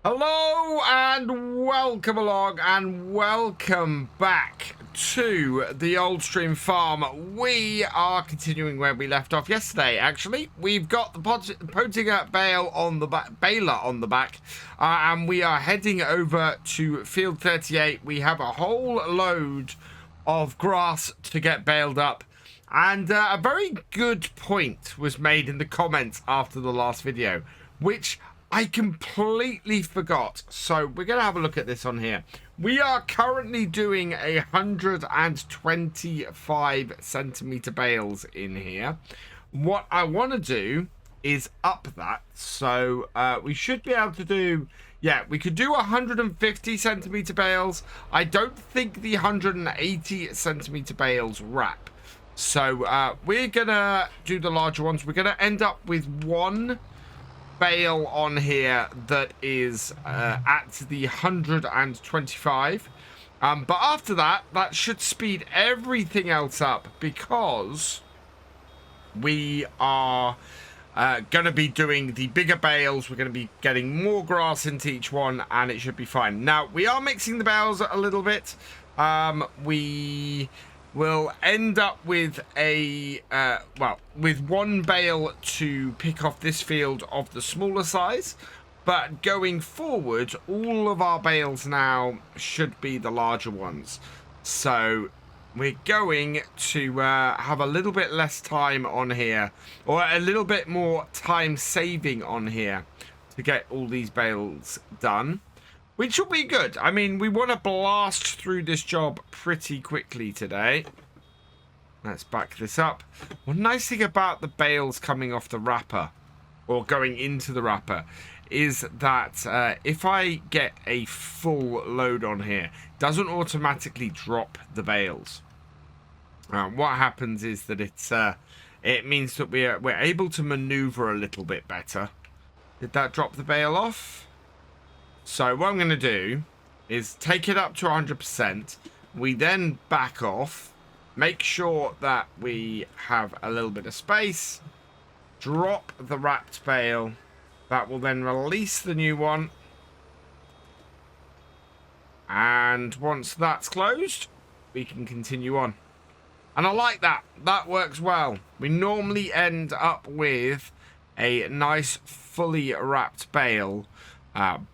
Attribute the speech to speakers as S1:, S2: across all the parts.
S1: Hello and welcome along and welcome back to the Old Stream Farm. We are continuing where we left off yesterday. Actually, we've got the Pottinger baler on the back, and we are heading over to field 38. We have a whole load of grass to get baled up, and a very good point was made in the comments after the last video, which I completely forgot. So we're going to have a look at this on here. We are currently doing 125 centimeter bales in here. What I want to do is up that. So we should be able to do, yeah, we could do 150 centimeter bales. I don't think the 180 centimeter bales wrap. So we're going to do the larger ones. We're going to end up with one bale on here that is at the 125, but after that should speed everything else up, because we are going to be doing the bigger bales. We're going to be getting more grass into each one, and it should be fine. Now we are mixing the bales a little bit. We will end up with a with one bale to pick off this field of the smaller size, but going forward all of our bales now should be the larger ones. So we're going to have a little bit less time on here, or a little bit more time saving on here to get all these bales done, which will be good. I mean, we want to blast through this job pretty quickly today. Let's back this up. One nice thing about the bales coming off the wrapper, or going into the wrapper, is that if I get a full load on here, it doesn't automatically drop the bales. What happens is that it means that we're able to maneuver a little bit better. Did that drop the bale off? So what I'm going to do is take it up to 100%. We then back off, make sure that we have a little bit of space, drop the wrapped bale. That will then release the new one. And once that's closed, we can continue on. And I like that. That works well. We normally end up with a nice fully wrapped bale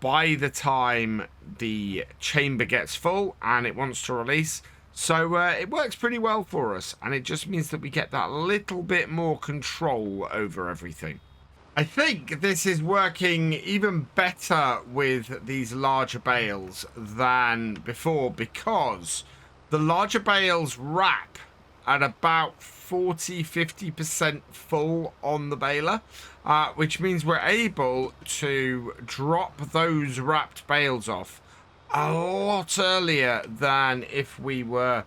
S1: by the time the chamber gets full and it wants to release. So it works pretty well for us, and it just means that we get that little bit more control over everything. I think this is working even better with these larger bales than before, because the larger bales wrap at about 40-50% full on the baler, which means we're able to drop those wrapped bales off a lot earlier than if we were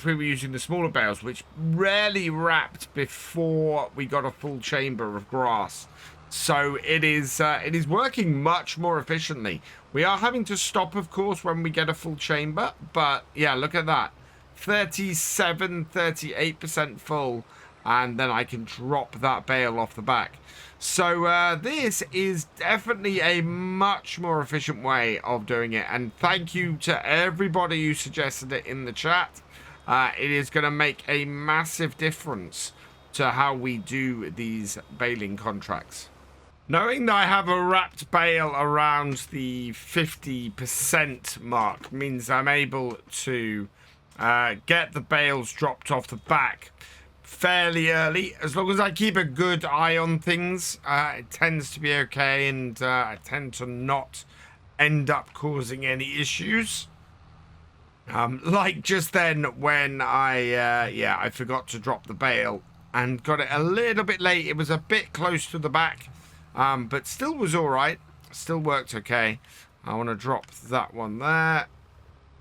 S1: using the smaller bales, which rarely wrapped before we got a full chamber of grass. So it is working much more efficiently. We are having to stop, of course, when we get a full chamber, but yeah, look at that. 38% full, and then I can drop that bale off the back. So this is definitely a much more efficient way of doing it, and thank you to everybody who suggested it in the chat. It is going to make a massive difference to how we do these baling contracts. Knowing that I have a wrapped bale around the 50% mark means I'm able to get the bales dropped off the back fairly early. As long as I keep a good eye on things, it tends to be okay, and I tend to not end up causing any issues. Like just then when I forgot to drop the bale and got it a little bit late. It was a bit close to the back, but still was all right. Still worked okay. I want to drop that one there.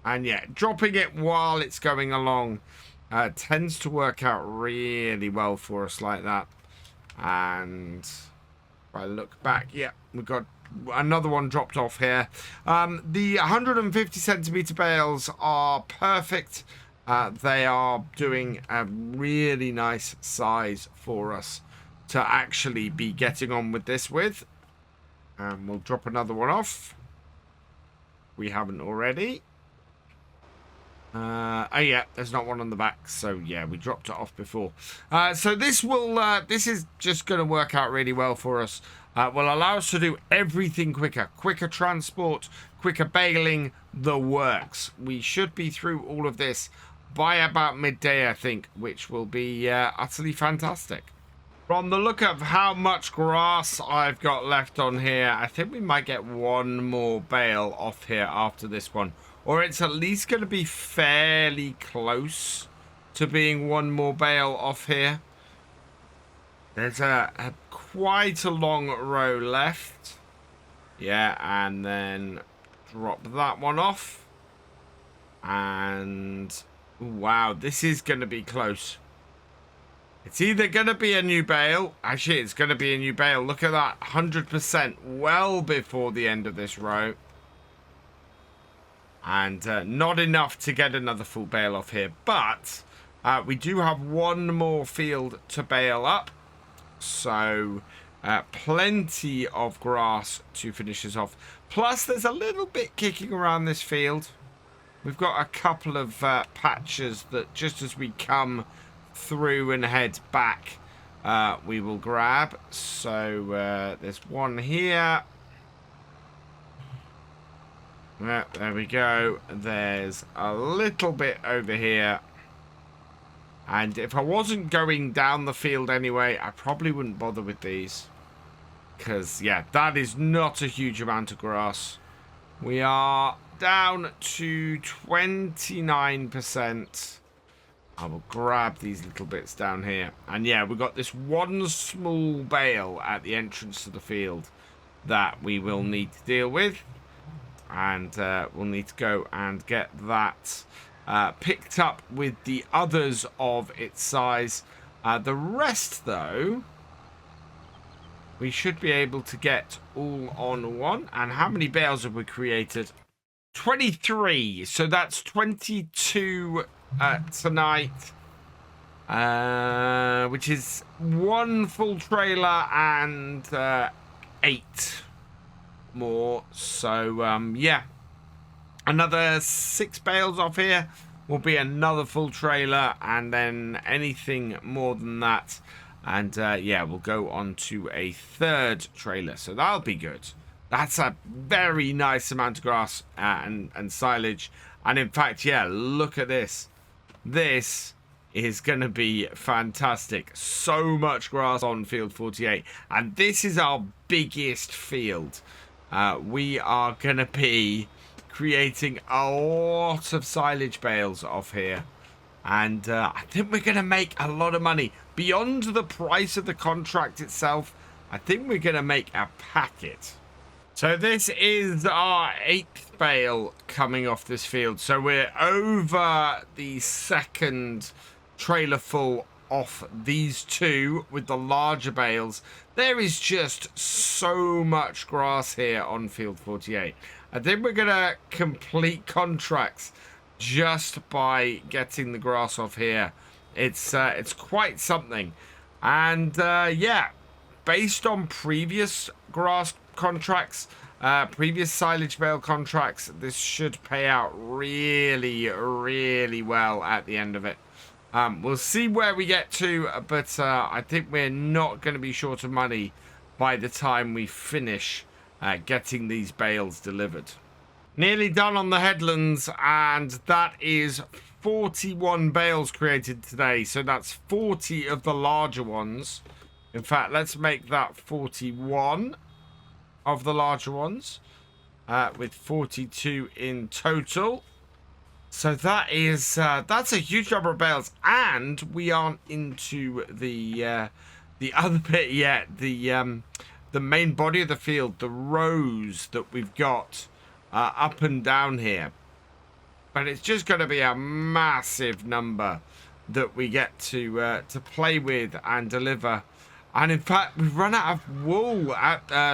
S1: And yeah, dropping it while it's going along tends to work out really well for us like that. And if I look back, yeah, we've got another one dropped off here. The 150 centimeter bales are perfect. They are doing a really nice size for us to actually be getting on with this with. And we'll drop another one off. We haven't already. Oh yeah, there's not one on the back, so yeah, we dropped it off before. So this is just going to work out really well for us. Will allow us to do everything quicker. Quicker transport, quicker baling, the works. We should be through all of this by about midday, I think, which will be utterly fantastic. From the look of how much grass I've got left on here, I think we might get one more bale off here after this one. Or it's at least going to be fairly close to being one more bale off here. There's quite a long row left. Yeah, and then drop that one off. And wow, this is going to be close. It's either going to be a new bale. Actually, it's going to be a new bale. Look at that, 100% well before the end of this row. And not enough to get another full bale off here. But we do have one more field to bale up. So plenty of grass to finish us off. Plus, there's a little bit kicking around this field. We've got a couple of patches that just as we come through and head back, we will grab. So there's one here. Yeah, there we go. There's a little bit over here. And if I wasn't going down the field anyway, I probably wouldn't bother with these. Because, yeah, that is not a huge amount of grass. We are down to 29%. I will grab these little bits down here. And, yeah, we've got this one small bale at the entrance to the field that we will need to deal with. And we'll need to go and get that picked up with the others of its size. The rest, though, we should be able to get all on one. And how many bales have we created? 23. So that's 22 tonight. Which is one full trailer and 8 more. So yeah, another 6 bales off here will be another full trailer, and then anything more than that, and yeah, we'll go on to a 3rd trailer, so that'll be good. That's a very nice amount of grass and silage. And in fact, yeah, look at this. This is going to be fantastic. So much grass on field 48, and this is our biggest field. We are going to be creating a lot of silage bales off here. And I think we're going to make a lot of money. Beyond the price of the contract itself, I think we're going to make a packet. So this is our 8th bale coming off this field. So we're over the 2nd trailer full off these 2 with the larger bales. There is just so much grass here on field 48. I think we're going to complete contracts just by getting the grass off here. It's quite something. And yeah, based on previous grass contracts, previous silage bale contracts, this should pay out really, really well at the end of it. We'll see where we get to, but I think we're not going to be short of money by the time we finish getting these bales delivered. Nearly done on the headlands, and that is 41 bales created today. So that's 40 of the larger ones. In fact, let's make that 41 of the larger ones, with 42 in total. So that is that's a huge number of bales, and we aren't into the other bit yet. The main body of the field, the rows that we've got up and down here. But it's just going to be a massive number that we get to play with and deliver. And in fact, we've run out of wool,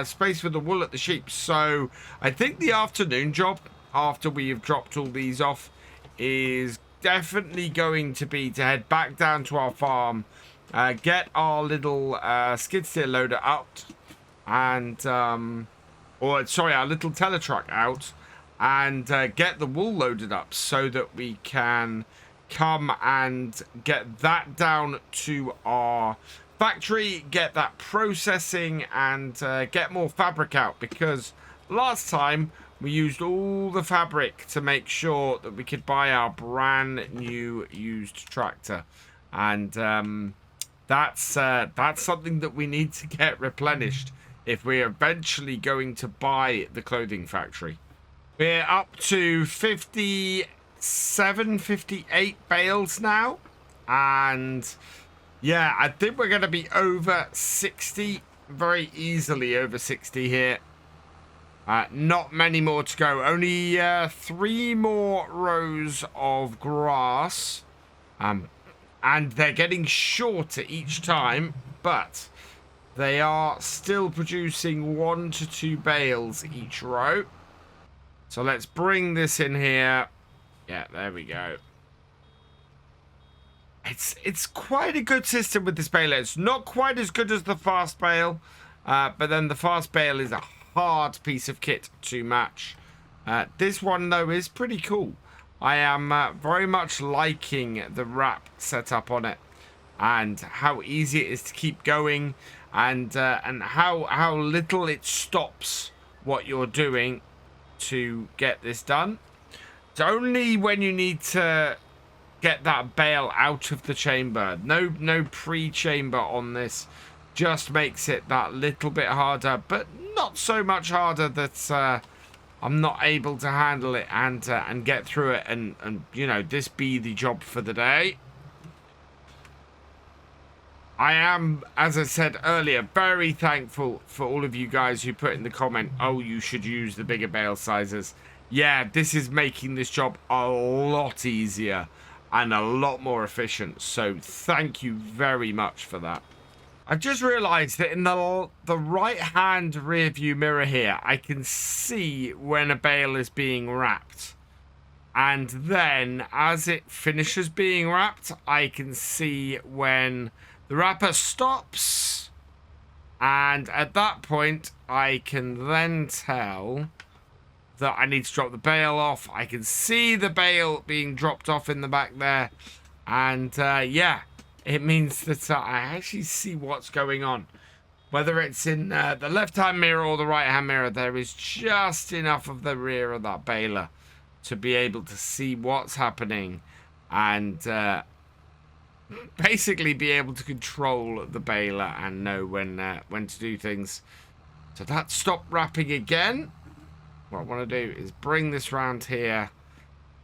S1: space for the wool at the sheep. So I think the afternoon job, after we have dropped all these off, is definitely going to be to head back down to our farm, get our little skid steer loader out, and or sorry, our little teletruck out and get the wool loaded up so that we can come and get that down to our factory, get that processing, and get more fabric out, because last time we used all the fabric to make sure that we could buy our brand new used tractor, and that's something that we need to get replenished if we're eventually going to buy the clothing factory. We're up to 57, 58 bales now, and yeah, I think we're going to be over 60, very easily over 60 here. Not many more to go. Only 3 more rows of grass. And they're getting shorter each time, but they are still producing 1 to 2 bales each row. So let's bring this in here. Yeah, there we go. It's quite a good system with this baler. It's not quite as good as the fast bale, but then the fast bale is a hard piece of kit to match. This one, though, is pretty cool. I am very much liking the wrap setup on it, and how easy it is to keep going, and how little it stops what you're doing to get this done. It's only when you need to get that bale out of the chamber. No pre-chamber on this. Just makes it that little bit harder, but not so much harder that I'm not able to handle it and get through it and you know, this be the job for the day. I am, as I said earlier, very thankful for all of you guys who put in the comment, oh, you should use the bigger bale sizes. Yeah, this is making this job a lot easier and a lot more efficient, so thank you very much for that. I've just realised that in the right hand rear view mirror here, I can see when a bale is being wrapped, and then as it finishes being wrapped, I can see when the wrapper stops, and at that point I can then tell that I need to drop the bale off. I can see the bale being dropped off in the back there, and yeah, it means that I actually see what's going on. Whether it's in the left-hand mirror or the right-hand mirror, there is just enough of the rear of that baler to be able to see what's happening and basically be able to control the baler and know when to do things. So that stopped wrapping again. What I want to do is bring this round here,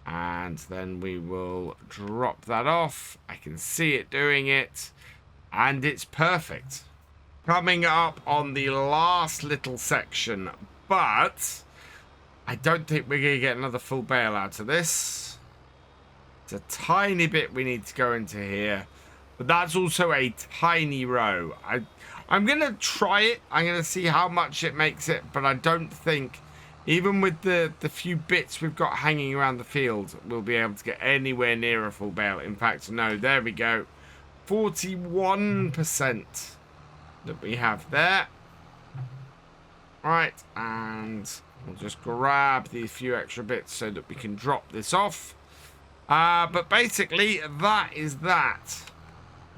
S1: and then we will drop that off. I can see it doing it, and it's perfect. Coming up on the last little section, but I don't think we're going to get another full bale out of this. It's a tiny bit we need to go into here, but that's also a tiny row. I'm going to try it. I'm going to see how much it makes it, but I don't think, even with the few bits we've got hanging around the field, we'll be able to get anywhere near a full bale. In fact, no, there we go. 41% that we have there. Right, and we'll just grab these few extra bits so that we can drop this off. But basically, that is that.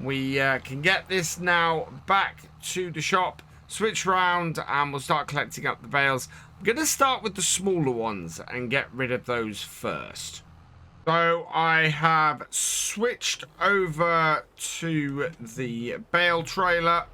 S1: We can get this now back to the shop, switch round, and we'll start collecting up the bales. I'm going to start with the smaller ones and get rid of those first. So I have switched over to the bale trailer.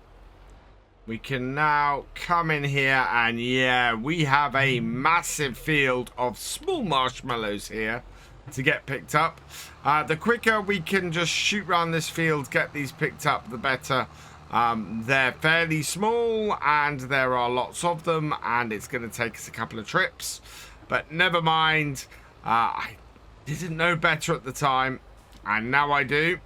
S1: We can now come in here, and yeah, we have a massive field of small marshmallows here to get picked up. The quicker we can just shoot around this field, get these picked up, the better. They're fairly small and there are lots of them, and it's going to take us a couple of trips, but never mind. I didn't know better at the time, and now I do,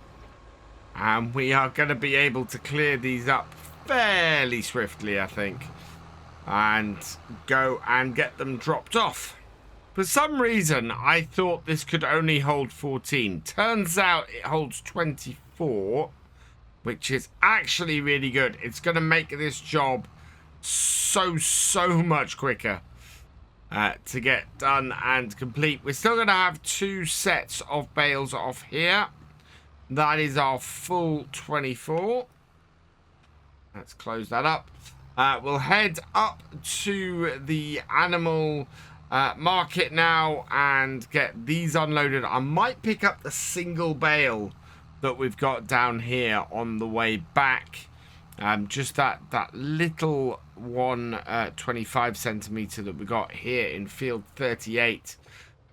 S1: and we are going to be able to clear these up fairly swiftly, I think, and go and get them dropped off. For some reason I thought this could only hold 14. Turns out it holds 24, which is actually really good. It's going to make this job so so much quicker to get done and complete. We're still going to have 2 sets of bales off here. That is our full 24. Let's close that up. We'll head up to the animal market now and get these unloaded. I might pick up the single bale that we've got down here on the way back. Just that little one 25 centimeter that we got here in field 38.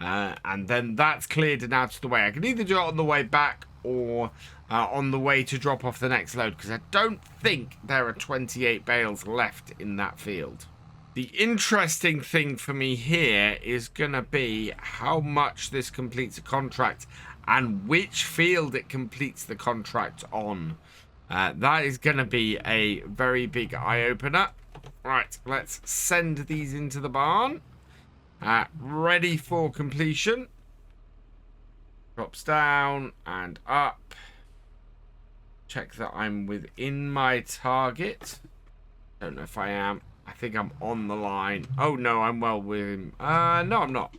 S1: And then that's cleared and out of the way. I can either do it on the way back or on the way to drop off the next load, because I don't think there are 28 bales left in that field. The interesting thing for me here is going to be how much this completes a contract and which field it completes the contract on. That is going to be a very big eye-opener. Right, let's send these into the barn. Ready for completion. Drops down and up. Check that I'm within my target. Don't know if I am. I think I'm on the line. Oh, no, I'm well within. No, I'm not.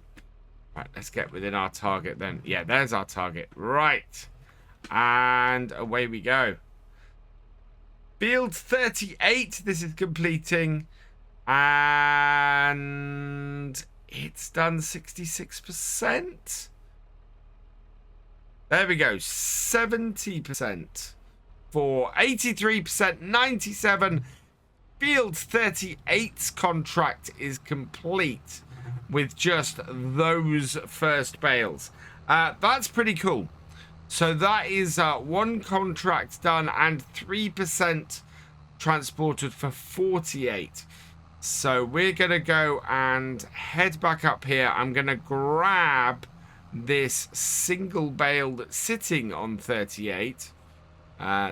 S1: Right, let's get within our target then. Yeah, there's our target. Right. And away we go. Field 38, this is completing. And it's done 66%. There we go. 70% for 83%, 97%. Field 38's contract is complete with just those first bales. That's pretty cool. So that is 1 contract done and 3% transported for 48. So we're going to go and head back up here. I'm going to grab this single bale that's sitting on 38.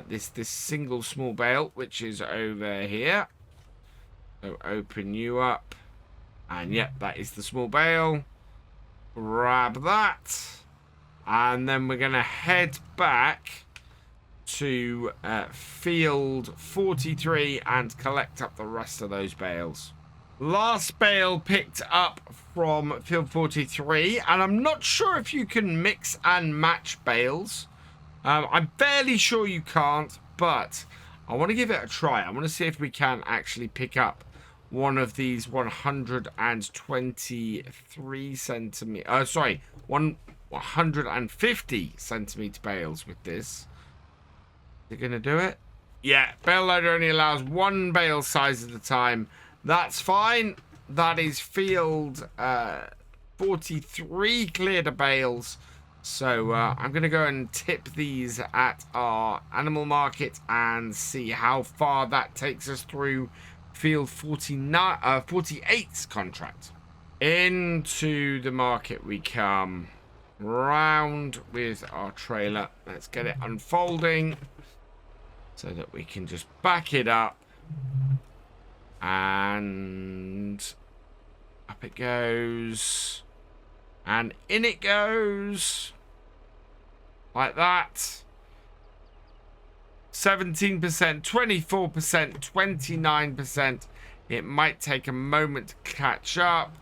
S1: This single small bale, which is over here. So open you up. And yep, that is the small bale. Grab that. And then we're going to head back to field 43 and collect up the rest of those bales. Last bale picked up from field 43. And I'm not sure if you can mix and match bales. I'm fairly sure you can't, but I want to give it a try. I want to see if we can actually pick up one of these 123 centimeter. 150 centimeter bales with this. Is it going to do it? Yeah, bale loader only allows 1 bale size at a time. That's fine. That is field 43 cleared of bales. So I'm going to go and tip these at our animal market and see how far that takes us through field 48's contract. Into the market we come. Round with our trailer. Let's get it unfolding so that we can just back it up. And up it goes. And in it goes. Like that. 17%, 24%, 29%. It might take a moment to catch up.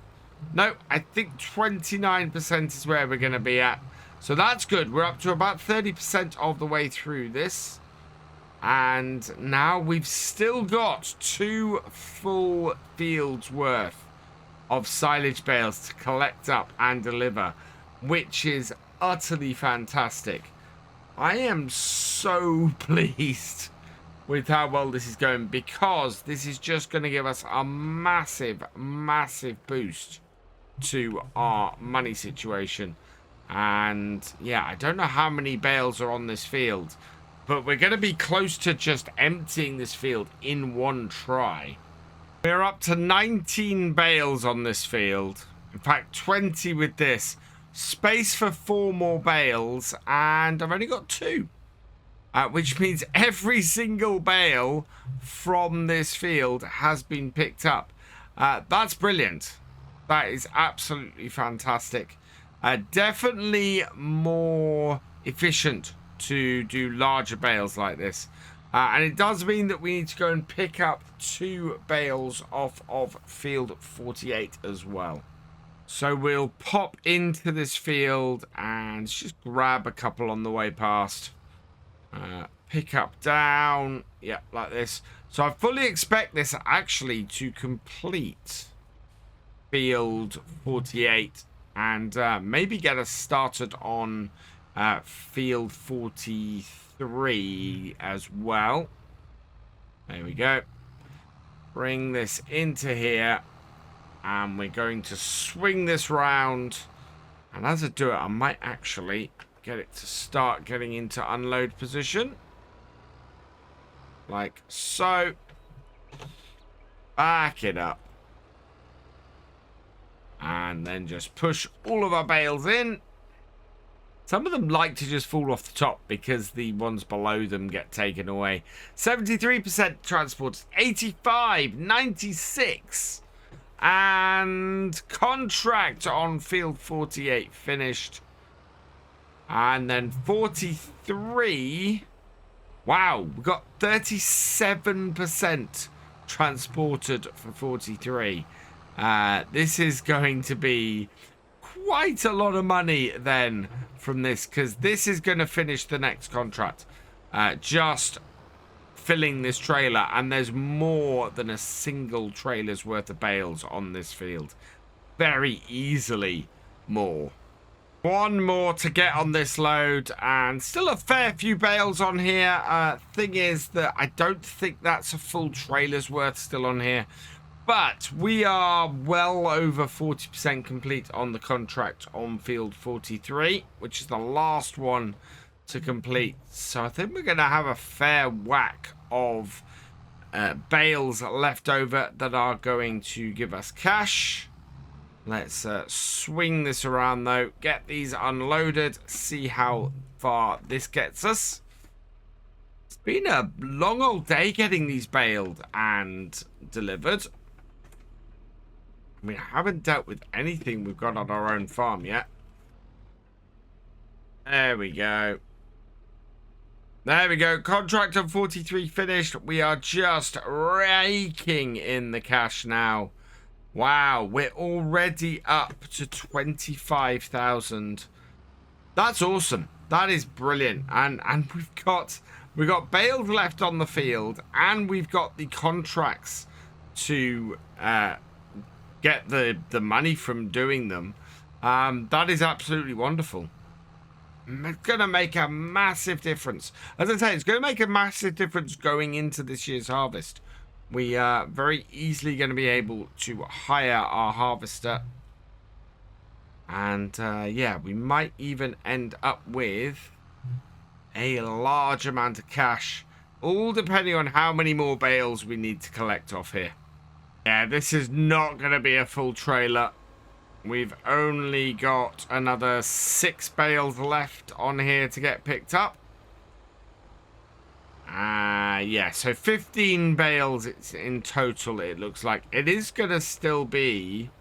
S1: No, I think 29% is where we're going to be at. So that's good. We're up to about 30% of the way through this. And now we've still got 2 full fields worth of silage bales to collect up and deliver, which is utterly fantastic. I am so pleased with how well this is going, because this is just going to give us a massive boost to our money situation. And yeah, I don't know how many bales are on this field, but we're going to be close to just emptying this field in 1 try. We're up to 19 bales on this field. In fact, 20 with this. Space for 4 more bales, and I've only got 2. Which means every single bale from this field has been picked up. That's brilliant. That is absolutely fantastic. Definitely more efficient to do larger bales like this. And it does mean that we need to go and pick up 2 bales off of field 48 as well. So we'll pop into this field and just grab a couple on the way past. Pick up down. Yeah, like this. So I fully expect this actually to complete field 48 and maybe get us started on field 43 as well. There we go. Bring this into here. And we're going to swing this round. And as I do it, I might actually get it to start getting into unload position. Like so. Back it up. And then just push all of our bales in. Some of them like to just fall off the top because the ones below them get taken away. 73% transport, 85, 96. And contract on field 48 finished. And then 43. Wow, we got 37% transported for 43. This is going to be quite a lot of money then from this, because this is going to finish the next contract. Just filling this trailer, and there's more than a single trailer's worth of bales on this field. Very easily more. One more to get on this load, and still a fair few bales on here. Thing is that I don't think that's a full trailer's worth still on here. But we are well over 40% complete on the contract on field 43, which is the last one to complete. So I think we're going to have a fair whack of bales left over that are going to give us cash. Let's swing this around though, get these unloaded, see how far this gets us. It's been a long old day getting these baled and delivered. We haven't dealt with anything we've got on our own farm yet. There we go. There we go. Contract on 43 finished. We are just raking in the cash now. Wow, we're already up to 25,000. That's awesome. That is brilliant. And we've got bales left on the field, and we've got the contracts to get the money from doing them. That is absolutely wonderful. It's going to make a massive difference. As I say, it's going to make a massive difference going into this year's harvest. We are very easily going to be able to hire our harvester. And yeah, we might even end up with a large amount of cash. All depending on how many more bales we need to collect off here. Yeah, this is not going to be a full trailer. We've only got another 6 bales left on here to get picked up. Yeah, so 15 bales it's in total, it looks like. It is going to still be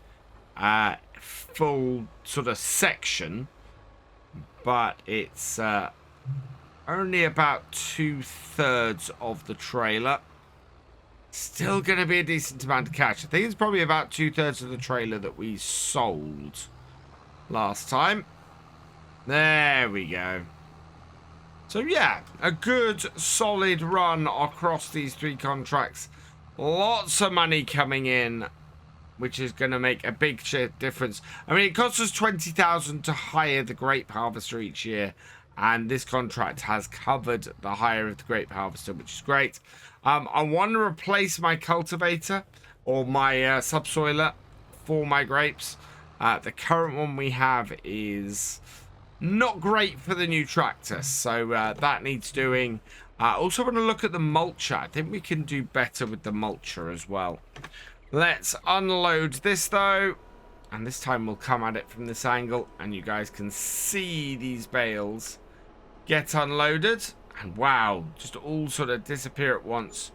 S1: full sort of section, but it's only about 2/3 of the trailer. Still going to be a decent amount of cash. I think it's probably about 2/3 of the trailer that we sold last time. There we go. So yeah, a good solid run across these 3 contracts. Lots of money coming in, which is going to make a big difference. I mean, it costs us 20,000 to hire the grape harvester each year, and this contract has covered the hire of the grape harvester, which is great. I want to replace my cultivator or my subsoiler for my grapes. The current one we have is not great for the new tractor, so that needs doing. Also want to look at the mulcher. I think we can do better with the mulcher as well. Let's unload this though, and this time we'll come at it from this angle, and you guys can see these bales get unloaded. And wow, just all sort of disappear at once.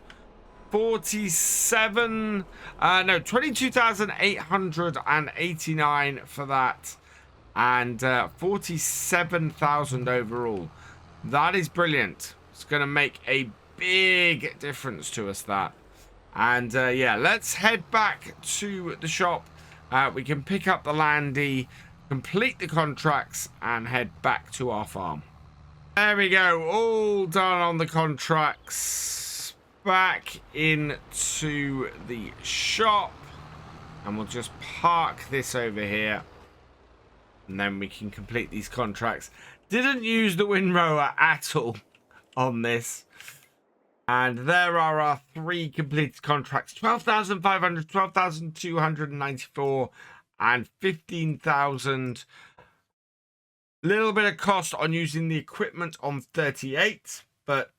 S1: 22,889 for that. And 47,000 overall. That is brilliant. It's going to make a big difference to us, that. And yeah, let's head back to the shop. We can pick up the landy, complete the contracts, and head back to our farm. There we go, all done on the contracts. Back into the shop. And we'll just park this over here. And then we can complete these contracts. Didn't use the windrower at all on this. And there are our 3 completed contracts. 12,500, 12,294, and 15,000. Little bit of cost on using the equipment on 38, but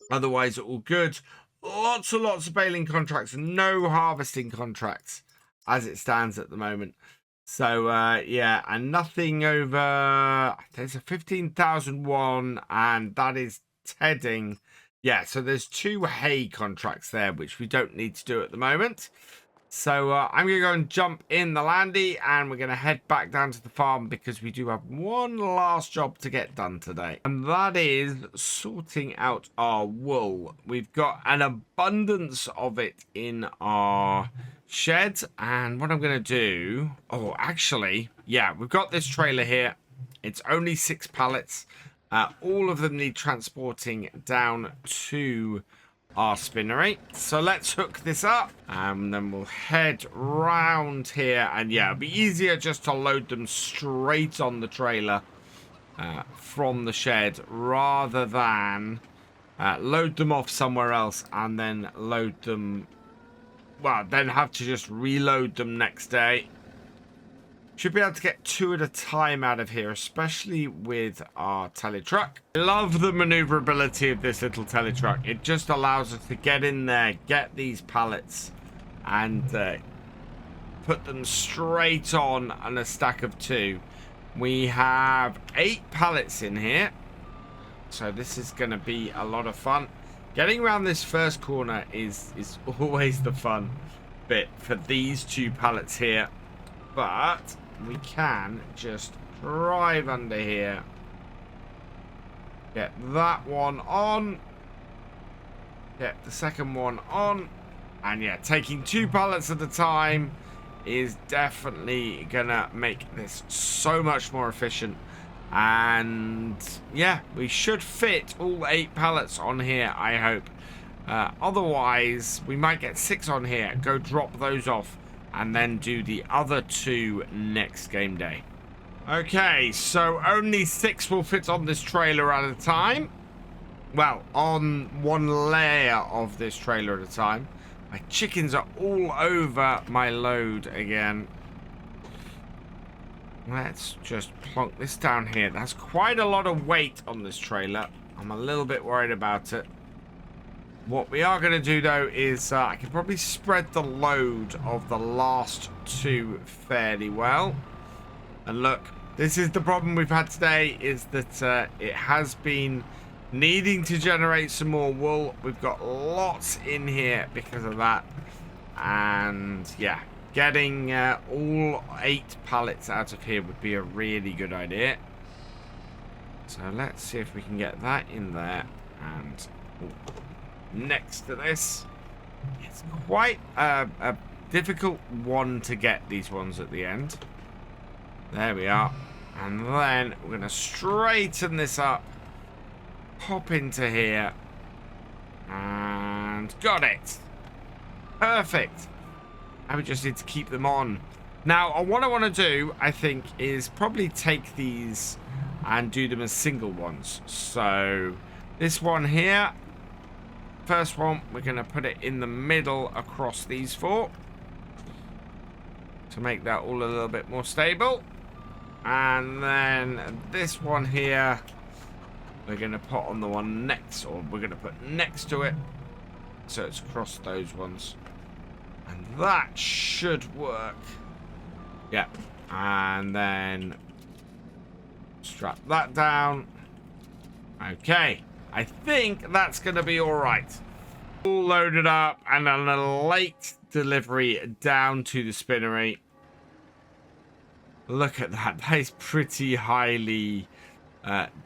S1: otherwise all good. Lots and lots of baling contracts, no harvesting contracts as it stands at the moment. So yeah, and nothing over. There's a 15,001, and that is tedding. Yeah, so there's 2 hay contracts there, which we don't need to do at the moment. So I'm going to go and jump in the landy, and we're going to head back down to the farm because we do have one last job to get done today. And that is sorting out our wool. We've got an abundance of it in our shed. And what I'm going to do... Oh, actually, yeah, we've got this trailer here. It's only 6 pallets. All of them need transporting down to our spinnery. So let's hook this up, and then we'll head round here. And yeah, it'll be easier just to load them straight on the trailer from the shed, rather than load them off somewhere else and then load them, well, then have to just reload them next day. Should be able to get 2 at a time out of here, especially with our tele truck. I love the maneuverability of this little tele truck. It just allows us to get in there, get these pallets, and put them straight on a stack of 2. We have 8 pallets in here, so this is going to be a lot of fun. Getting around this first corner is always the fun bit for these 2 pallets here, but we can just drive under here, get that one on, get the second one on, and yeah, taking 2 pallets at a time is definitely gonna make this so much more efficient. And yeah, we should fit all 8 pallets on here, I hope. Otherwise, we might get 6 on here, go drop those off, and then do the other 2 next game day. Okay, so only 6 will fit on this trailer at a time. Well, on one layer of this trailer at a time. My chickens are all over my load again. Let's just plonk this down here. That's quite a lot of weight on this trailer. I'm a little bit worried about it. What we are going to do, though, is I can probably spread the load of the last 2 fairly well. And look, this is the problem we've had today, is that it has been needing to generate some more wool. We've got lots in here because of that. And, yeah, getting all 8 pallets out of here would be a really good idea. So let's see if we can get that in there. And... next to this, it's quite a difficult one to get, these ones at the end. There we are. And then we're going to straighten this up, pop into here, and got it. Perfect. And we just need to keep them on. Now, what I want to do, I think, is probably take these and do them as single ones. So this one here, first one, we're going to put it in the middle across these 4 to make that all a little bit more stable. And then this one here, we're going to put on the one next, or we're going to put next to it, so it's across those ones. And that should work. Yeah. And then strap that down. Okay. I think that's going to be all right. All loaded up, and a late delivery down to the spinnery. Look at that. That is pretty highly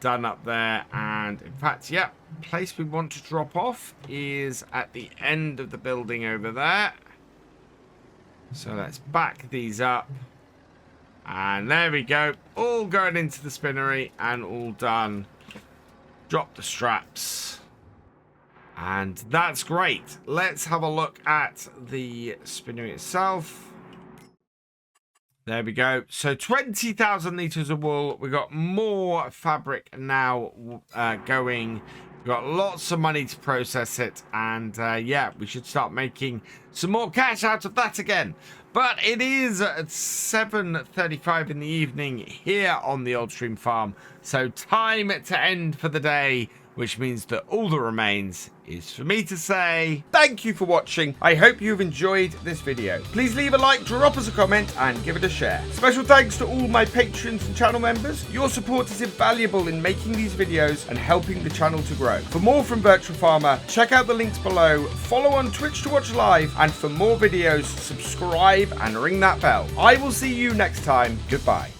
S1: done up there. And And in fact, yeah, place we want to drop off is at the end of the building over there. So let's back these up. And there we go. All going into the spinnery and all done. Drop the straps. And that's great. Let's have a look at the spinnery itself. There we go. So 20,000 litres of wool. We've got more fabric now going. We've got lots of money to process it. And yeah, we should start making some more cash out of that again. But it is at 7:35 in the evening here on the Old Stream Farm. So time to end for the day, which means that all that remains is for me to say thank you for watching. I hope you've enjoyed this video. Please leave a like, drop us a comment, and give it a share. Special thanks to all my patrons and channel members. Your support is invaluable in making these videos and helping the channel to grow. For more from Virtual Farmer, check out the links below, follow on Twitch to watch live, and for more videos, subscribe and ring that bell. I will see you next time. Goodbye.